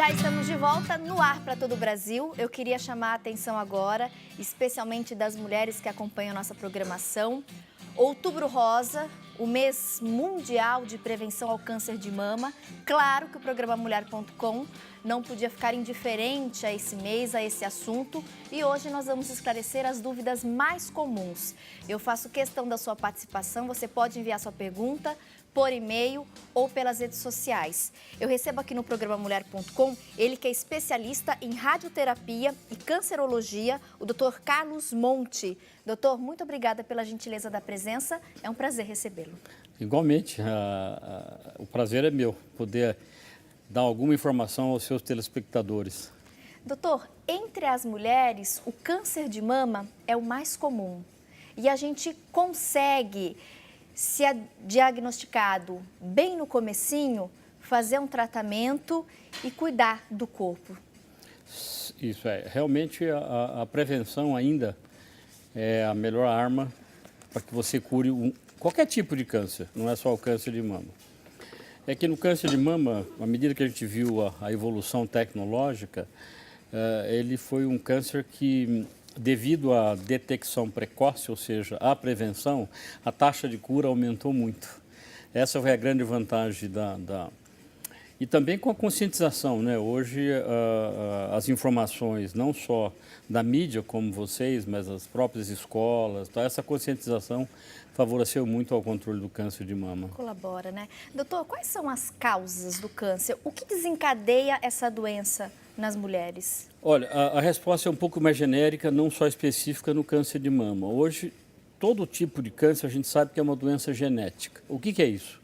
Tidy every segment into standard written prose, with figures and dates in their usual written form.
Já estamos de volta no ar para todo o Brasil. Eu queria chamar a atenção agora, especialmente das mulheres que acompanham a nossa programação. Outubro Rosa, o mês mundial de prevenção ao câncer de mama. Claro que o programa Mulher.com não podia ficar indiferente a esse mês, a esse assunto. E hoje nós vamos esclarecer as dúvidas mais comuns. Eu faço questão da sua participação, você pode enviar sua pergunta por e-mail ou pelas redes sociais. Eu recebo aqui no programa Mulher.com ele que é especialista em radioterapia e cancerologia, o Dr. Carlos Monte. Doutor, muito obrigada pela gentileza da presença, é um prazer recebê-lo. Igualmente, o prazer é meu, poder dar alguma informação aos seus telespectadores. Doutor, entre as mulheres, o câncer de mama é o mais comum e a gente consegue, se é diagnosticado bem no comecinho, fazer um tratamento e cuidar do corpo. Isso é, realmente a prevenção ainda é a melhor arma para que você cure qualquer tipo de câncer, não é só o câncer de mama. É que no câncer de mama, à medida que a gente viu a evolução tecnológica, ele foi um câncer que, devido à detecção precoce, ou seja, à prevenção, a taxa de cura aumentou muito. Essa foi a grande vantagem E também com a conscientização, né? Hoje, as informações, não só da mídia, como vocês, mas as próprias escolas, tá? Essa conscientização favoreceu muito ao controle do câncer de mama. Colabora, né? Doutor, quais são as causas do câncer? O que desencadeia essa doença nas mulheres? Olha, a resposta é um pouco mais genérica, não só específica no câncer de mama. Hoje, todo tipo de câncer a gente sabe que é uma doença genética. O que é isso?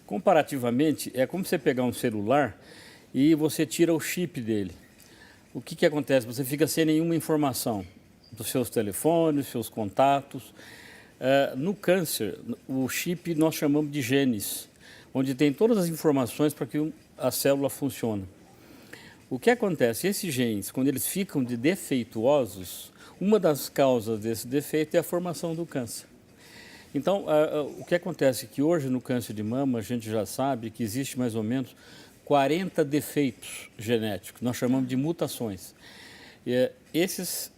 Comparativamente, é como você pegar um celular e você tira o chip dele. O que acontece? Você fica sem nenhuma informação dos seus telefones, seus contatos. No câncer, o chip nós chamamos de genes, onde tem todas as informações para que a célula funcione. O que acontece? Esses genes, quando eles ficam defeituosos, uma das causas desse defeito é a formação do câncer. Então, o que acontece é que hoje no câncer de mama a gente já sabe que existe mais ou menos 40 defeitos genéticos, nós chamamos de mutações. Esses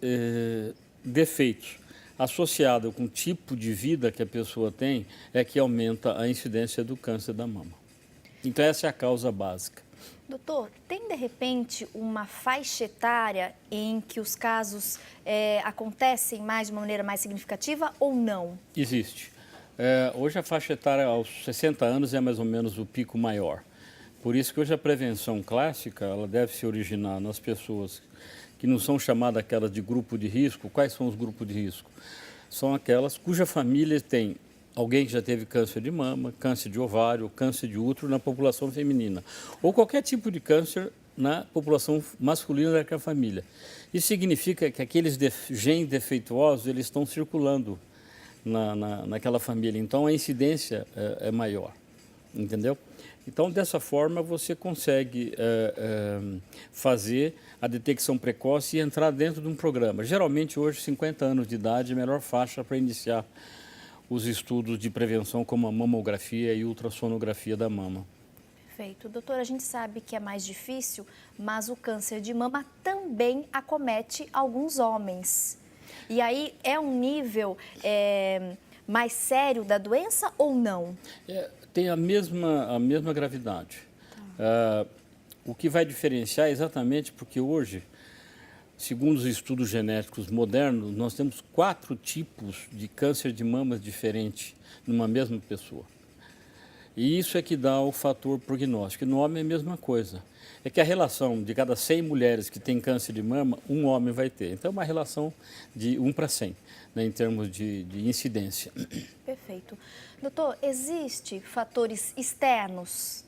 defeitos, associados com o tipo de vida que a pessoa tem, é que aumenta a incidência do câncer da mama. Então, essa é a causa básica. Doutor, tem de repente uma faixa etária em que os casos acontecem de uma maneira mais significativa ou não? Existe. Hoje a faixa etária aos 60 anos é mais ou menos o pico maior. Por isso que hoje a prevenção clássica ela deve se originar nas pessoas que não são chamadas aquelas de grupo de risco. Quais são os grupos de risco? São aquelas cuja família tem alguém que já teve câncer de mama, câncer de ovário, câncer de útero na população feminina. Ou qualquer tipo de câncer na população masculina daquela família. Isso significa que aqueles genes defeituosos eles estão circulando naquela família. Então, a incidência é maior, entendeu? Então, dessa forma, você consegue fazer a detecção precoce e entrar dentro de um programa. Geralmente, hoje, 50 anos de idade é a melhor faixa para iniciar os estudos de prevenção como a mamografia e ultrassonografia da mama. Perfeito. Doutor, a gente sabe que é mais difícil, mas o câncer de mama também acomete alguns homens. E aí, é um nível mais sério da doença ou não? Tem a mesma gravidade. Tá. O que vai diferenciar é exatamente porque hoje, segundo os estudos genéticos modernos, nós temos 4 tipos de câncer de mama diferentes numa mesma pessoa. E isso é que dá o fator prognóstico. E no homem é a mesma coisa. É que a relação de cada 100 mulheres que têm câncer de mama, um homem vai ter. Então, é uma relação de 1 para 100, né, em termos de incidência. Perfeito. Doutor, existem fatores externos,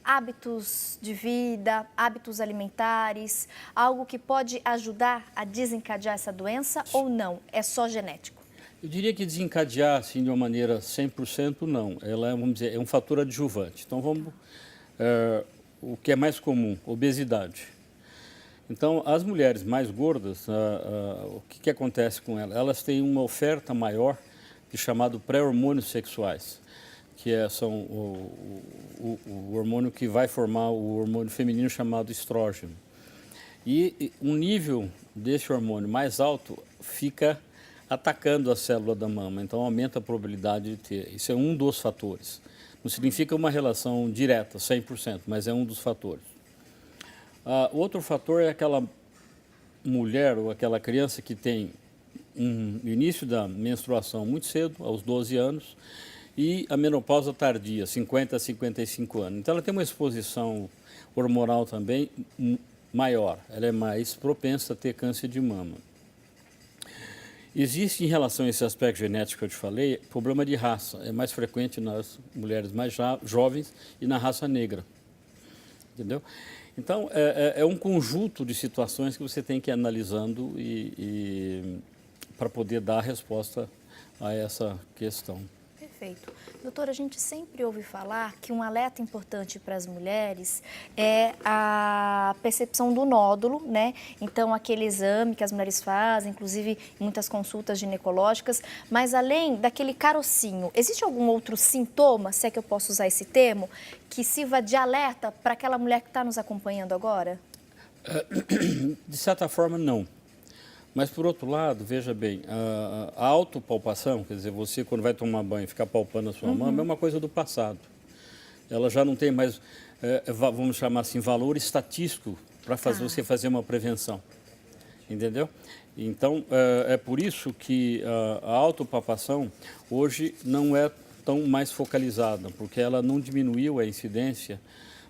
hábitos de vida, hábitos alimentares, algo que pode ajudar a desencadear essa doença ou não? É só genético? Eu diria que desencadear assim, de uma maneira 100% não. Ela vamos dizer, é um fator adjuvante. Então, o que é mais comum? Obesidade. Então, as mulheres mais gordas, o que acontece com elas? Elas têm uma oferta maior de chamado pré-hormônios sexuais, são o hormônio que vai formar o hormônio feminino chamado estrógeno. E um nível desse hormônio mais alto fica atacando a célula da mama, então aumenta a probabilidade de ter. Isso é um dos fatores. Não significa uma relação direta, 100%, mas é um dos fatores. Outro fator é aquela mulher ou aquela criança que tem um início da menstruação muito cedo, aos 12 anos, e a menopausa tardia, 50 a 55 anos. Então ela tem uma exposição hormonal também maior, ela é mais propensa a ter câncer de mama. Existe, em relação a esse aspecto genético que eu te falei, problema de raça. É mais frequente nas mulheres mais jovens e na raça negra. Entendeu? Então, é um conjunto de situações que você tem que ir analisando para poder dar a resposta a essa questão. Perfeito. Doutora, a gente sempre ouve falar que um alerta importante para as mulheres é a percepção do nódulo, né? Então, aquele exame que as mulheres fazem, inclusive em muitas consultas ginecológicas, mas além daquele carocinho, existe algum outro sintoma, se é que eu posso usar esse termo, que sirva de alerta para aquela mulher que está nos acompanhando agora? De certa forma, não. Mas, por outro lado, veja bem, a autopalpação, quer dizer, você quando vai tomar banho e ficar palpando a sua mama, é uma coisa do passado. Ela já não tem mais, vamos chamar assim, valor estatístico para você fazer uma prevenção. Entendeu? Então, é por isso que a autopalpação hoje não é tão mais focalizada, porque ela não diminuiu a incidência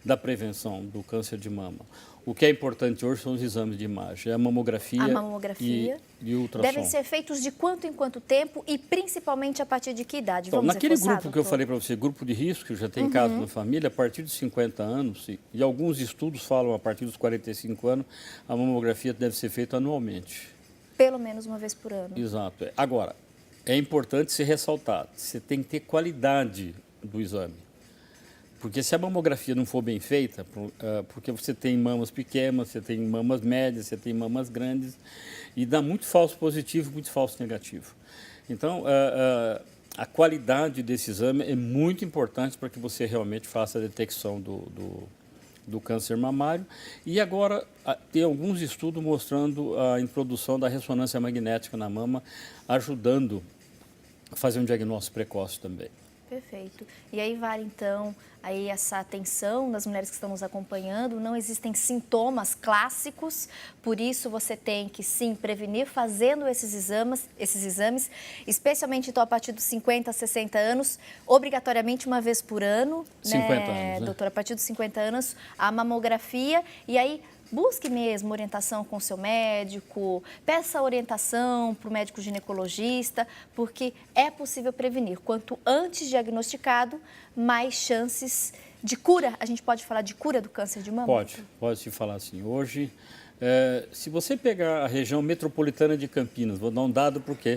da prevenção do câncer de mama. O que é importante hoje são os exames de imagem, a mamografia e o ultrassom. Devem ser feitos de quanto em quanto tempo e principalmente a partir de que idade? Então, Vamos naquele reforçar, grupo que eu falei para você, grupo de risco, que já tem casos na família, a partir de 50 anos, e alguns estudos falam a partir dos 45 anos, a mamografia deve ser feita anualmente. Pelo menos uma vez por ano. Exato. Agora, é importante ser ressaltado, você tem que ter qualidade do exame. Porque se a mamografia não for bem feita, porque você tem mamas pequenas, você tem mamas médias, você tem mamas grandes, e dá muito falso positivo, muito falso negativo. Então, a qualidade desse exame é muito importante para que você realmente faça a detecção do câncer mamário. E agora, tem alguns estudos mostrando a introdução da ressonância magnética na mama, ajudando a fazer um diagnóstico precoce também. Perfeito. E aí vale, então, aí essa atenção das mulheres que estão nos acompanhando. Não existem sintomas clássicos, por isso você tem que, sim, prevenir fazendo esses exames, especialmente, então, a partir dos 50, 60 anos, obrigatoriamente uma vez por ano. 50 anos, né? Doutora, a partir dos 50 anos, a mamografia, e aí busque mesmo orientação com o seu médico, peça orientação para o médico ginecologista, porque é possível prevenir. Quanto antes diagnosticado, mais chances de cura. A gente pode falar de cura do câncer de mama? Pode-se falar assim. Hoje, se você pegar a região metropolitana de Campinas, vou dar um dado porque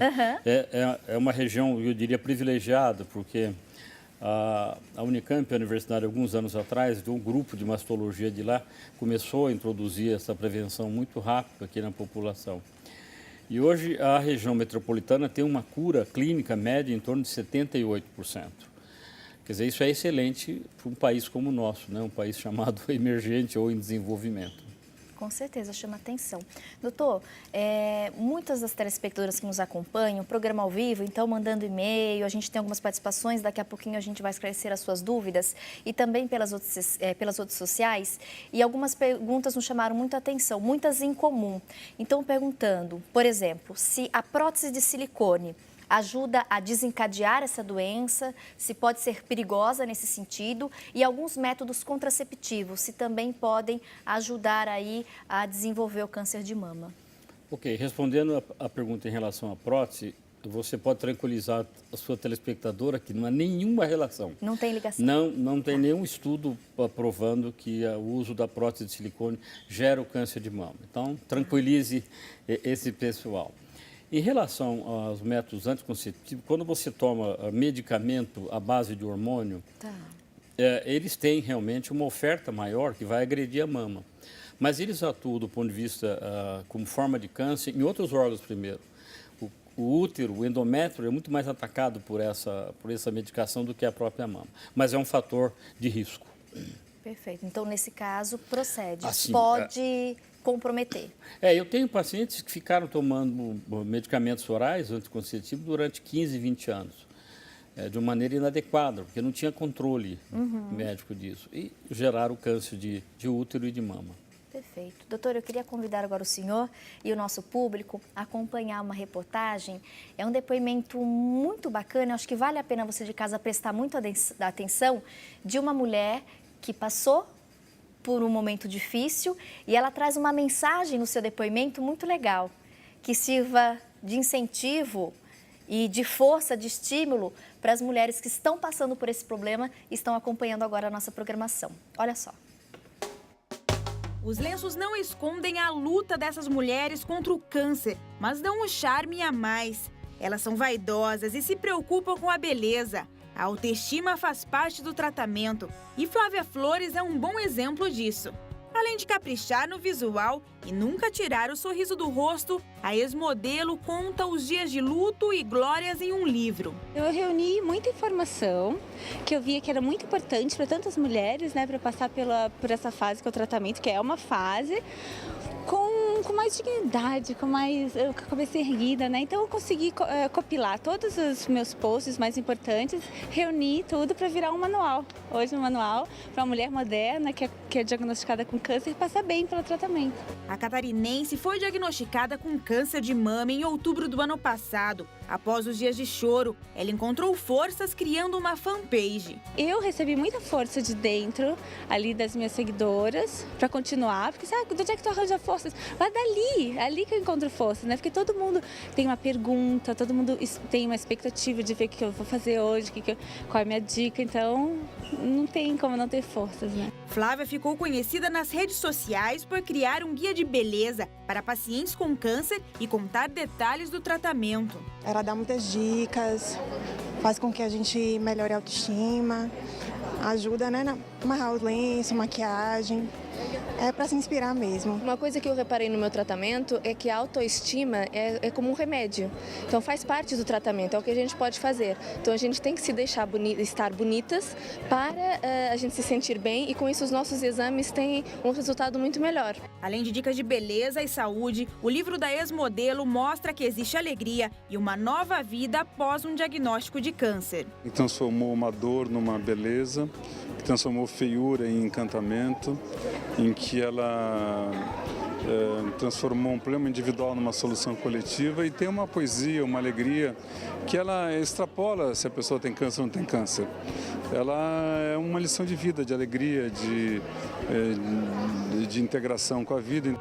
é uma região, eu diria, privilegiada, porque a Unicamp, a universidade, alguns anos atrás, de um grupo de mastologia de lá, começou a introduzir essa prevenção muito rápida aqui na população. E hoje a região metropolitana tem uma cura clínica média em torno de 78%. Quer dizer, isso é excelente para um país como o nosso, né? Um país chamado emergente ou em desenvolvimento. Com certeza, chama atenção. Doutor, muitas das telespectadoras que nos acompanham, programa ao vivo, então mandando e-mail, a gente tem algumas participações, daqui a pouquinho a gente vai esclarecer as suas dúvidas, e também pelas redes sociais, e algumas perguntas nos chamaram muita atenção, muitas em comum. Então, perguntando, por exemplo, se a prótese de silicone ajuda a desencadear essa doença, se pode ser perigosa nesse sentido, e alguns métodos contraceptivos, se também podem ajudar aí a desenvolver o câncer de mama. Ok, respondendo a pergunta em relação à prótese, você pode tranquilizar a sua telespectadora que não há nenhuma relação. Não tem ligação? Não tem nenhum estudo provando que o uso da prótese de silicone gera o câncer de mama. Então, tranquilize esse pessoal. Em relação aos métodos anticonceptivos, quando você toma medicamento à base de hormônio, eles têm realmente uma oferta maior que vai agredir a mama. Mas eles atuam do ponto de vista como forma de câncer em outros órgãos primeiro. o útero, o endométrio, é muito mais atacado por essa medicação do que a própria mama. Mas é um fator de risco. Perfeito. Então, nesse caso, procede. Assim, pode comprometer. Eu tenho pacientes que ficaram tomando medicamentos orais anticoncetivos durante 15, 20 anos, de uma maneira inadequada, porque não tinha controle médico disso. E geraram câncer de útero e de mama. Perfeito. Doutor, eu queria convidar agora o senhor e o nosso público a acompanhar uma reportagem. É um depoimento muito bacana, eu acho que vale a pena você de casa prestar muito atenção, de uma mulher que passou por um momento difícil e ela traz uma mensagem no seu depoimento muito legal, que sirva de incentivo e de força, de estímulo para as mulheres que estão passando por esse problema e estão acompanhando agora a nossa programação. Olha só. Os lenços não escondem a luta dessas mulheres contra o câncer, mas dão um charme a mais. Elas são vaidosas e se preocupam com a beleza. A autoestima faz parte do tratamento e Flávia Flores é um bom exemplo disso. Além de caprichar no visual e nunca tirar o sorriso do rosto, a ex-modelo conta os dias de luto e glórias em um livro. Eu reuni muita informação que eu via que era muito importante para tantas mulheres, né, para passar por essa fase que é o tratamento, que é uma fase com mais dignidade, com a cabeça erguida, né? Então eu consegui compilar todos os meus posts mais importantes, reunir tudo para virar um manual. Hoje um manual para uma mulher moderna que é diagnosticada com câncer passar bem pelo tratamento. A catarinense foi diagnosticada com câncer de mama em outubro do ano passado. Após os dias de choro, ela encontrou forças criando uma fanpage. Eu recebi muita força de dentro, ali das minhas seguidoras, para continuar, porque sabe, onde é que tu arranja forças? Lá ali que eu encontro forças, né? Porque todo mundo tem uma pergunta, todo mundo tem uma expectativa de ver o que eu vou fazer hoje, qual é a minha dica, então não tem como não ter forças, né? Flávia ficou conhecida nas redes sociais por criar um guia de beleza para pacientes com câncer e contar detalhes do tratamento. Ela dá muitas dicas, faz com que a gente melhore a autoestima, ajuda, né, na amarrar o lenço, maquiagem. É para se inspirar mesmo. Uma coisa que eu reparei no meu tratamento é que a autoestima é como um remédio. Então faz parte do tratamento, é o que a gente pode fazer. Então a gente tem que se deixar estar bonitas para a gente se sentir bem e com isso os nossos exames têm um resultado muito melhor. Além de dicas de beleza e saúde, o livro da ex-modelo mostra que existe alegria e uma nova vida após um diagnóstico de câncer. Transformou uma dor numa beleza, transformou feiura em encantamento, em que ela transformou um problema individual numa solução coletiva e tem uma poesia, uma alegria que ela extrapola se a pessoa tem câncer ou não tem câncer. Ela é uma lição de vida, de alegria, de integração com a vida.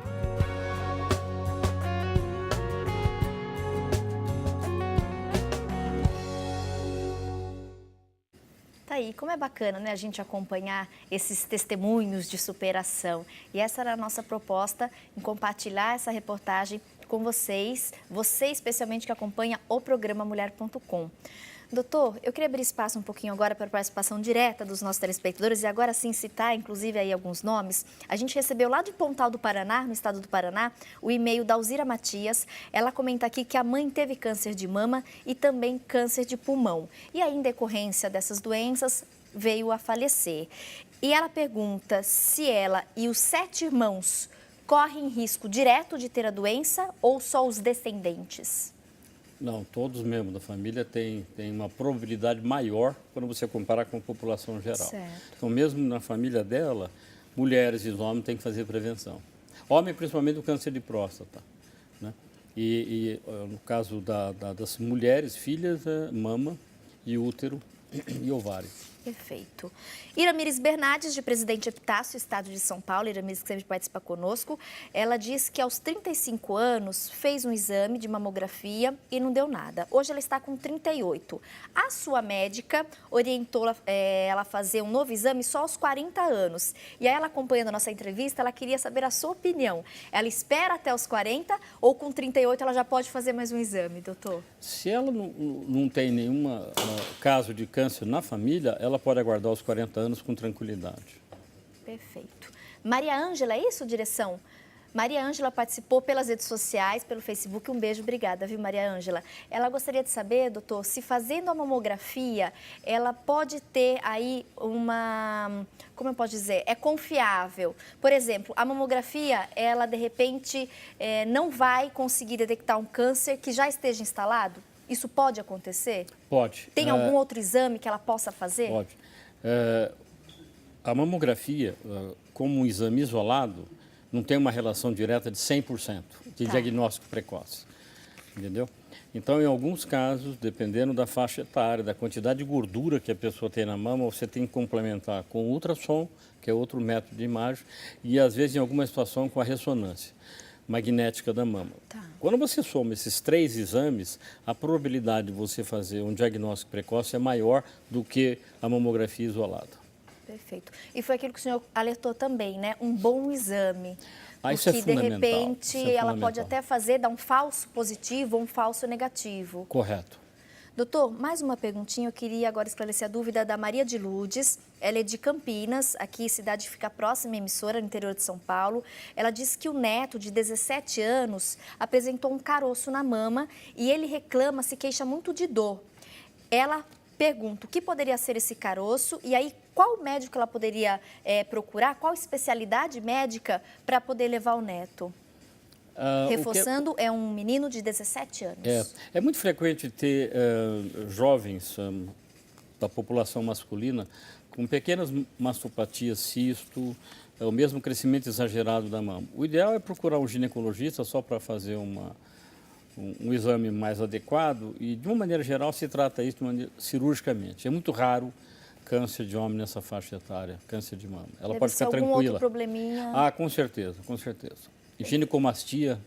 Tá aí, como é bacana, né, a gente acompanhar esses testemunhos de superação. E essa era a nossa proposta, em compartilhar essa reportagem com vocês, você especialmente que acompanha o programa Mulher.com. Doutor, eu queria abrir espaço um pouquinho agora para a participação direta dos nossos telespectadores e agora sim citar, inclusive, aí alguns nomes. A gente recebeu lá de Pontal do Paraná, no estado do Paraná, o e-mail da Alzira Matias. Ela comenta aqui que a mãe teve câncer de mama e também câncer de pulmão. E aí, em decorrência dessas doenças, veio a falecer. E ela pergunta se ela e os 7 irmãos correm risco direto de ter a doença ou só os descendentes? Não, todos os membros da família têm uma probabilidade maior quando você comparar com a população geral. Certo. Então, mesmo na família dela, mulheres e homens têm que fazer prevenção. Homem, principalmente, o câncer de próstata, né? E no caso das mulheres, filhas, mama e útero e ovário. Perfeito. Iramires Bernardes, de Presidente Epitácio, Estado de São Paulo, Iramires que sempre participa conosco, ela diz que aos 35 anos fez um exame de mamografia e não deu nada. Hoje ela está com 38. A sua médica orientou ela a fazer um novo exame só aos 40 anos. E aí ela, acompanhando a nossa entrevista, ela queria saber a sua opinião. Ela espera até os 40 ou com 38 ela já pode fazer mais um exame, doutor? Se ela não tem nenhum caso de câncer na família, ela pode aguardar os 40 anos com tranquilidade. Perfeito. Maria Ângela, é isso, direção? Maria Ângela participou pelas redes sociais, pelo Facebook. Um beijo, obrigada, viu, Maria Ângela? Ela gostaria de saber, doutor, se fazendo a mamografia, ela pode ter aí uma... Como eu posso dizer? É confiável. Por exemplo, a mamografia, ela de repente não vai conseguir detectar um câncer que já esteja instalado? Isso pode acontecer? Pode. Tem algum outro exame que ela possa fazer? Pode. A mamografia, como um exame isolado, não tem uma relação direta de 100% de diagnóstico precoce, entendeu? Então, em alguns casos, dependendo da faixa etária, da quantidade de gordura que a pessoa tem na mama, você tem que complementar com o ultrassom, que é outro método de imagem, e às vezes, em alguma situação, com a ressonância magnética da mama. Quando você soma esses 3 exames, a probabilidade de você fazer um diagnóstico precoce é maior do que a mamografia isolada. Perfeito. E foi aquilo que o senhor alertou também, né? Um bom exame. Isso é Porque, de fundamental. repente, ela pode até dar um falso positivo ou um falso negativo. Correto. Doutor, mais uma perguntinha. Eu queria agora esclarecer a dúvida da Maria de Lourdes. Ela é de Campinas, aqui, cidade que fica próxima à emissora, no interior de São Paulo. Ela disse que o neto, de 17 anos, apresentou um caroço na mama e ele reclama, se queixa muito de dor. Ela pergunta o que poderia ser esse caroço e aí qual médico ela poderia procurar, qual especialidade médica para poder levar o neto? Reforçando, é um menino de 17 anos. É muito frequente ter jovens da população masculina com pequenas mastopatias, cisto, o mesmo crescimento exagerado da mama. O ideal é procurar um ginecologista só para fazer um exame mais adequado e, de uma maneira geral, se trata isso cirurgicamente. É muito raro câncer de homem nessa faixa etária, câncer de mama. Ela pode ficar tranquila. Algum outro probleminha? Com certeza, com certeza. Ginecomastia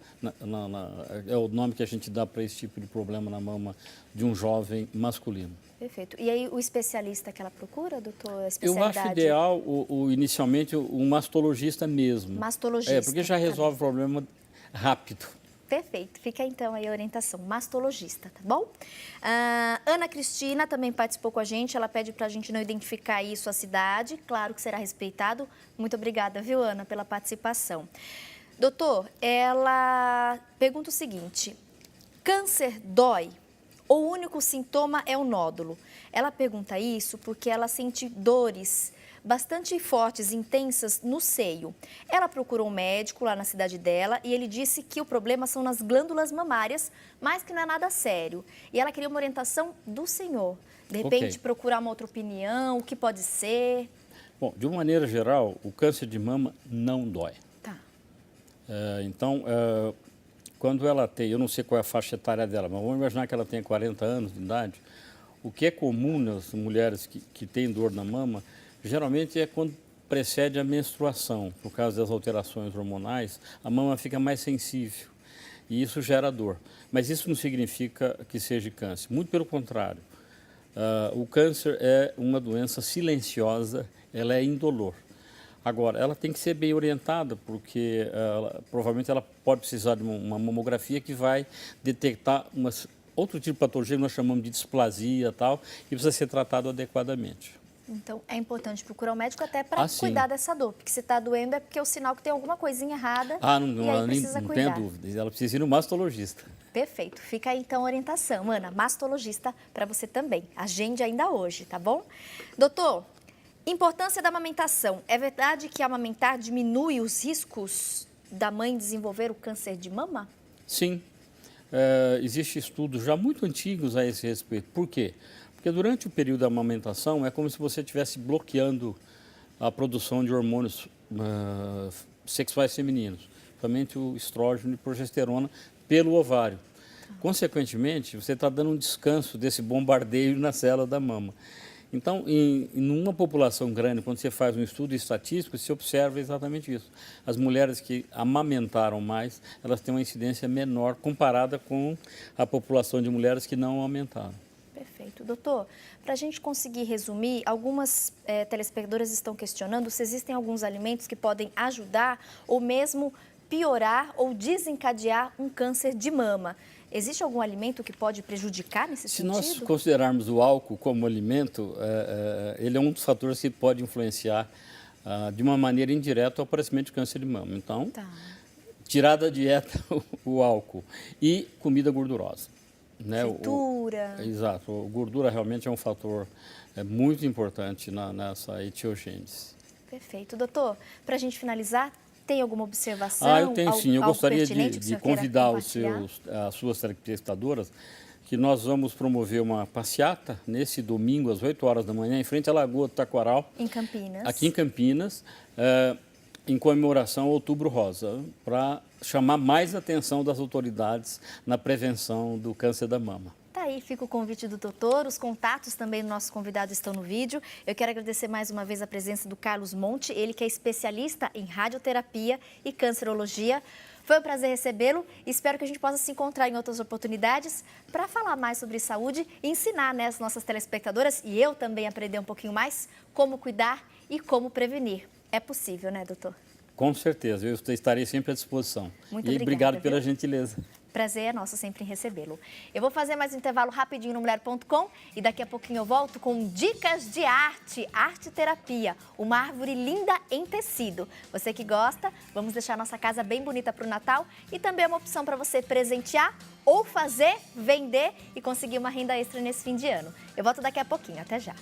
é o nome que a gente dá para esse tipo de problema na mama de um jovem masculino. Perfeito. E aí o especialista que ela procura, doutor? Eu acho ideal, inicialmente, um mastologista mesmo. Mastologista. Porque já resolve o problema rápido. Perfeito. Fica então aí a orientação, mastologista, tá bom? Ana Cristina também participou com a gente, ela pede para a gente não identificar aí sua cidade, claro que será respeitado. Muito obrigada, viu, Ana, pela participação. Doutor, ela pergunta o seguinte, câncer dói ou o único sintoma é o nódulo? Ela pergunta isso porque ela sente dores bastante fortes, intensas no seio. Ela procurou um médico lá na cidade dela e ele disse que o problema são nas glândulas mamárias, mas que não é nada sério. E ela queria uma orientação do senhor. De repente, procurar uma outra opinião, o que pode ser? Bom, de uma maneira geral, o câncer de mama não dói. Então, quando ela tem, eu não sei qual é a faixa etária dela, mas vamos imaginar que ela tenha 40 anos de idade, o que é comum nas mulheres que têm dor na mama, geralmente é quando precede a menstruação. Por causa das alterações hormonais, a mama fica mais sensível e isso gera dor. Mas isso não significa que seja câncer, muito pelo contrário. O câncer é uma doença silenciosa, ela é indolor. Agora, ela tem que ser bem orientada, porque provavelmente ela pode precisar de uma mamografia que vai detectar outro tipo de patologia que nós chamamos de displasia e tal, e precisa ser tratado adequadamente. Então, é importante procurar um médico até para cuidar dessa dor, porque se está doendo é porque é o sinal que tem alguma coisinha errada não tenha dúvida, ela precisa ir no mastologista. Perfeito, fica aí então a orientação, Ana, mastologista para você também, agende ainda hoje, tá bom? Doutor, importância da amamentação, é verdade que amamentar diminui os riscos da mãe desenvolver o câncer de mama? Sim, existem estudos já muito antigos a esse respeito, por quê? Porque durante o período da amamentação é como se você estivesse bloqueando a produção de hormônios sexuais femininos, principalmente o estrógeno e progesterona, pelo ovário. Consequentemente, você está dando um descanso desse bombardeio na célula da mama. Então, em uma população grande, quando você faz um estudo estatístico, se observa exatamente isso. As mulheres que amamentaram mais, elas têm uma incidência menor comparada com a população de mulheres que não amamentaram. Perfeito. Doutor, para a gente conseguir resumir, algumas telespectadoras estão questionando se existem alguns alimentos que podem ajudar ou mesmo piorar ou desencadear um câncer de mama. Existe algum alimento que pode prejudicar nesse sentido? Se nós considerarmos o álcool como alimento, ele é um dos fatores que pode influenciar de uma maneira indireta o aparecimento de câncer de mama. Então, tirar da dieta o álcool e comida gordurosa. Né? Fritura. Exato. A gordura realmente é um fator muito importante nessa etiogênese. Perfeito. Doutor, para a gente finalizar, tem alguma observação? Eu tenho sim. Eu algo gostaria pertinente que o de senhor queira convidar compartilhar? as suas telespectadoras que nós vamos promover uma passeata nesse domingo, às 8 horas da manhã, em frente à Lagoa do Taquaral. Em Campinas. Aqui em Campinas, em comemoração ao Outubro Rosa, para chamar mais atenção das autoridades na prevenção do câncer da mama. Tá aí, fica o convite do doutor, os contatos também do nosso convidado estão no vídeo. Eu quero agradecer mais uma vez a presença do Carlos Monte, ele que é especialista em radioterapia e cancerologia. Foi um prazer recebê-lo e espero que a gente possa se encontrar em outras oportunidades para falar mais sobre saúde e ensinar, né, as nossas telespectadoras e eu também aprender um pouquinho mais como cuidar e como prevenir. É possível, né, doutor? Com certeza, eu estarei sempre à disposição. Muito e obrigada, obrigado pela viu? gentileza. Prazer é nosso sempre em recebê-lo. Eu vou fazer mais um intervalo rapidinho no mulher.com e daqui a pouquinho eu volto com dicas de arte, arte terapia, uma árvore linda em tecido. Você que gosta, vamos deixar nossa casa bem bonita para o Natal e também é uma opção para você presentear ou fazer, vender e conseguir uma renda extra nesse fim de ano. Eu volto daqui a pouquinho, até já.